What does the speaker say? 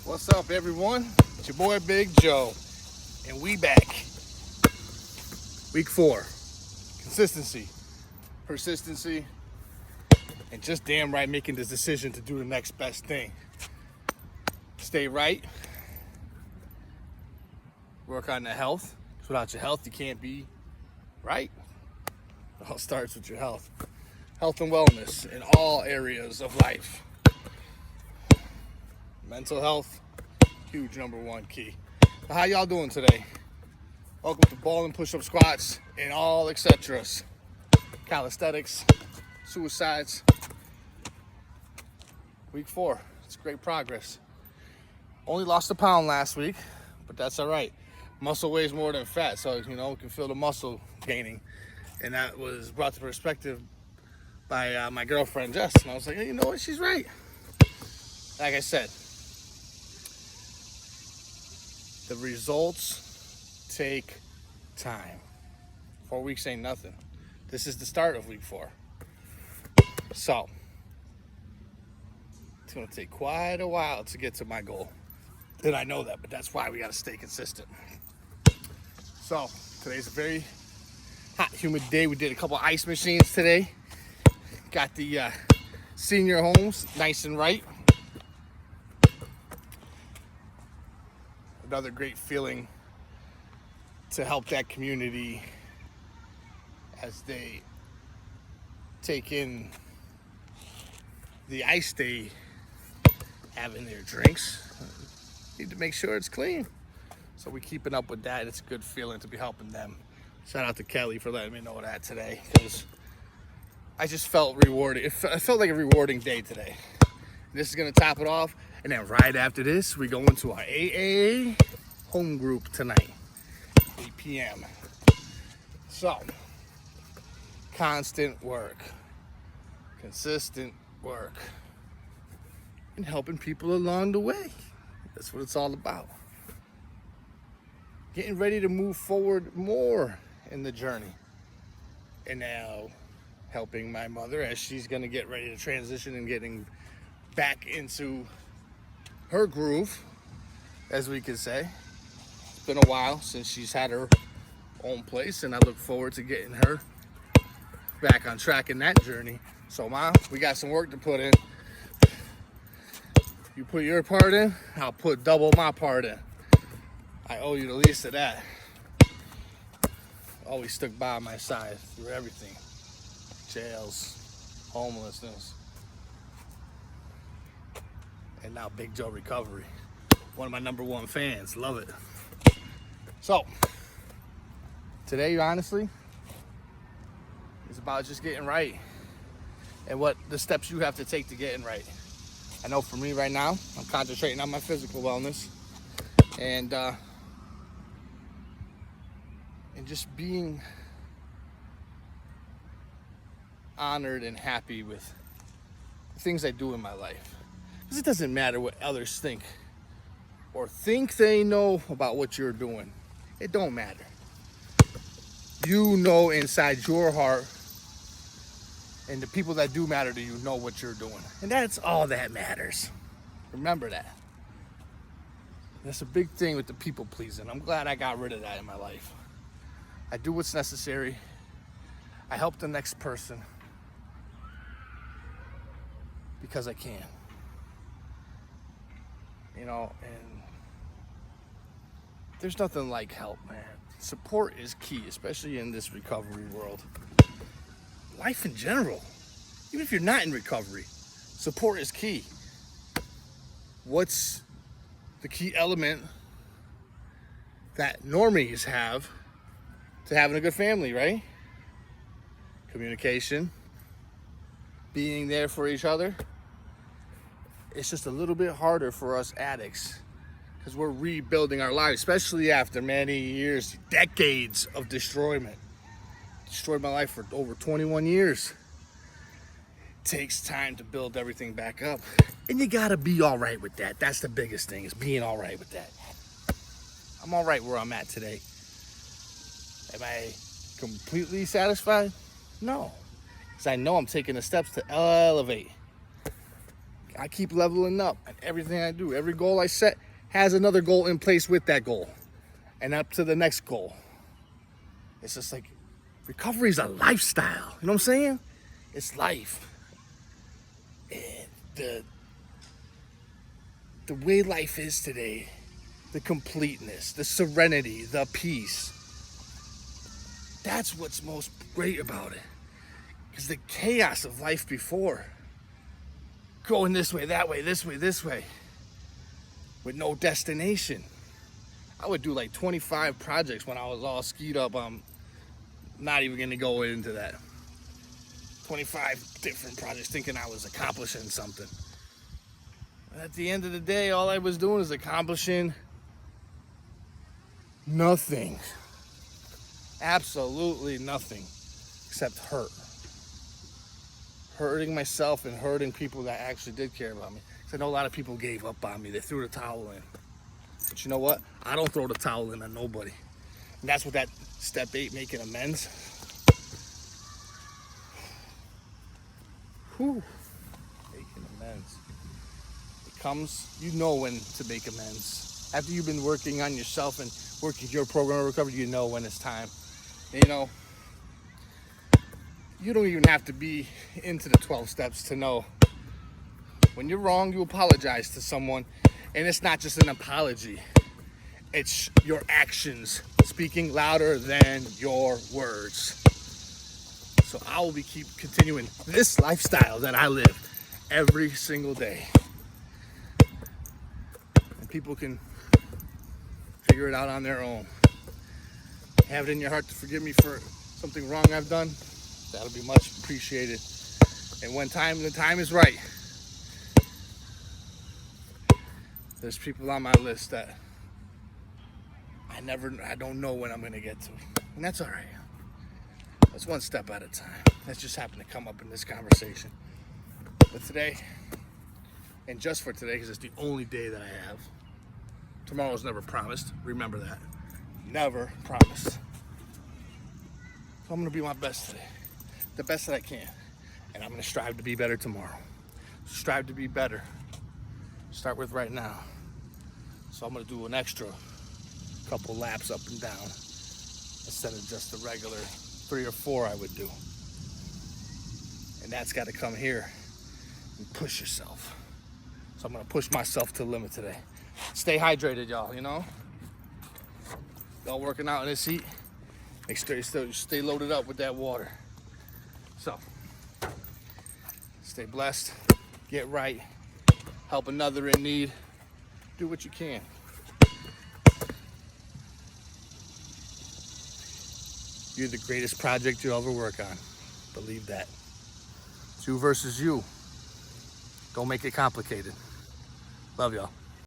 What's up, everyone? It's your boy Big Joe, and we back. Week 4. Consistency, persistency, and just damn right making this decision to do the next best thing. Stay right. Work on the health. Because without your health, you can't be right. It all starts with your health. Health and wellness in all areas of life. Mental health, huge number one key. So how y'all doing today? Welcome to ball and push-up squats and all etceteras. Calisthenics, suicides. Week 4, it's great progress. Only lost a pound last week, but that's all right. Muscle weighs more than fat, so we can feel the muscle gaining. And that was brought to perspective by my girlfriend Jess. And I was like, hey, you know what? She's right. Like I said, the results take time. 4 weeks ain't nothing. This is the start of week 4. So, it's going to take quite a while to get to my goal. And I know that, but that's why we got to stay consistent. So, today's a very hot, humid day. We did a couple ice machines today. Got the senior homes nice and right. Another great feeling to help that community as they take in the ice they have in their drinks. Need to make sure it's clean. So we're keeping up with that. It's a good feeling to be helping them. Shout out to Kelly for letting me know that today, because I just felt rewarded. It felt like a rewarding day today. This is going to top it off. And then right after this, we go into our AA home group tonight, 8 p.m. So, constant work, consistent work, and helping people along the way. That's what it's all about. Getting ready to move forward more in the journey. And now helping my mother as she's going to get ready to transition and getting back into her groove, as we could say. It's been a while since she's had her own place, and I look forward to getting her back on track in that journey. So, Mom, we got some work to put in. You put your part in, I'll put double my part in. I owe you the least of that. Always stuck by my side through everything. Jails, homelessness, and now Big Joe Recovery. One of my number one fans. Love it. So, today, honestly, is about just getting right and what the steps you have to take to getting right. I know for me right now, I'm concentrating on my physical wellness and just being honored and happy with the things I do in my life. Because it doesn't matter what others think or think they know about what you're doing. It don't matter. You know inside your heart, and the people that do matter to you know what you're doing. And that's all that matters. Remember that. That's a big thing with the people pleasing. I'm glad I got rid of that in my life. I do what's necessary. I help the next person because I can. And there's nothing like help, man. Support is key, especially in this recovery world. Life in general, even if you're not in recovery, support is key. What's the key element that normies have to having a good family, right? Communication, being there for each other. It's just a little bit harder for us addicts because we're rebuilding our lives, especially after many years, decades of destroyment. Destroyed my life for over 21 years. It takes time to build everything back up. And you gotta be all right with that. That's the biggest thing, is being all right with that. I'm all right where I'm at today. Am I completely satisfied? No. Because I know I'm taking the steps to elevate. I keep leveling up at everything I do. Every goal I set has another goal in place with that goal, and up to the next goal. It's just like recovery is a lifestyle. You know what I'm saying? It's life. And the way life is today, the completeness, the serenity, the peace. That's what's most great about it. Because the chaos of life before, going this way, that way, this way, with no destination. I would do like 25 projects when I was all skied up. I'm not even gonna go into that. 25 different projects thinking I was accomplishing something. But at the end of the day, all I was doing is accomplishing nothing. Absolutely nothing except hurt. Hurting myself and hurting people that actually did care about me. Because I know a lot of people gave up on me. They threw the towel in. But you know what? I don't throw the towel in on nobody. And that's what that step 8, making amends. Whew. Making amends. It comes, you know when to make amends. After you've been working on yourself and working your program of recovery, you know when it's time. And you know, you don't even have to be into the 12 steps to know when you're wrong, you apologize to someone. And it's not just an apology. It's your actions speaking louder than your words. So I will keep continuing this lifestyle that I live every single day. And people can figure it out on their own. Have it in your heart to forgive me for something wrong I've done. That'll be much appreciated. And when the time is right, there's people on my list that I don't know when I'm gonna get to. And that's all right. That's one step at a time. That just happened to come up in this conversation. But today, and just for today, because it's the only day that I have, tomorrow's never promised. Remember that. Never promised. So I'm gonna be my best today. The best that I can. And I'm gonna strive to be better tomorrow. Strive to be better. Start with right now. So I'm gonna do an extra couple laps up and down instead of just the regular 3 or 4 I would do. And that's got to come here and push yourself. So I'm gonna push myself to the limit today. Stay hydrated, y'all, you know? Y'all working out in this heat, make sure you stay loaded up with that water. So, stay blessed, get right, help another in need, do what you can. You're the greatest project you'll ever work on. Believe that. It's you versus you. Don't make it complicated. Love y'all.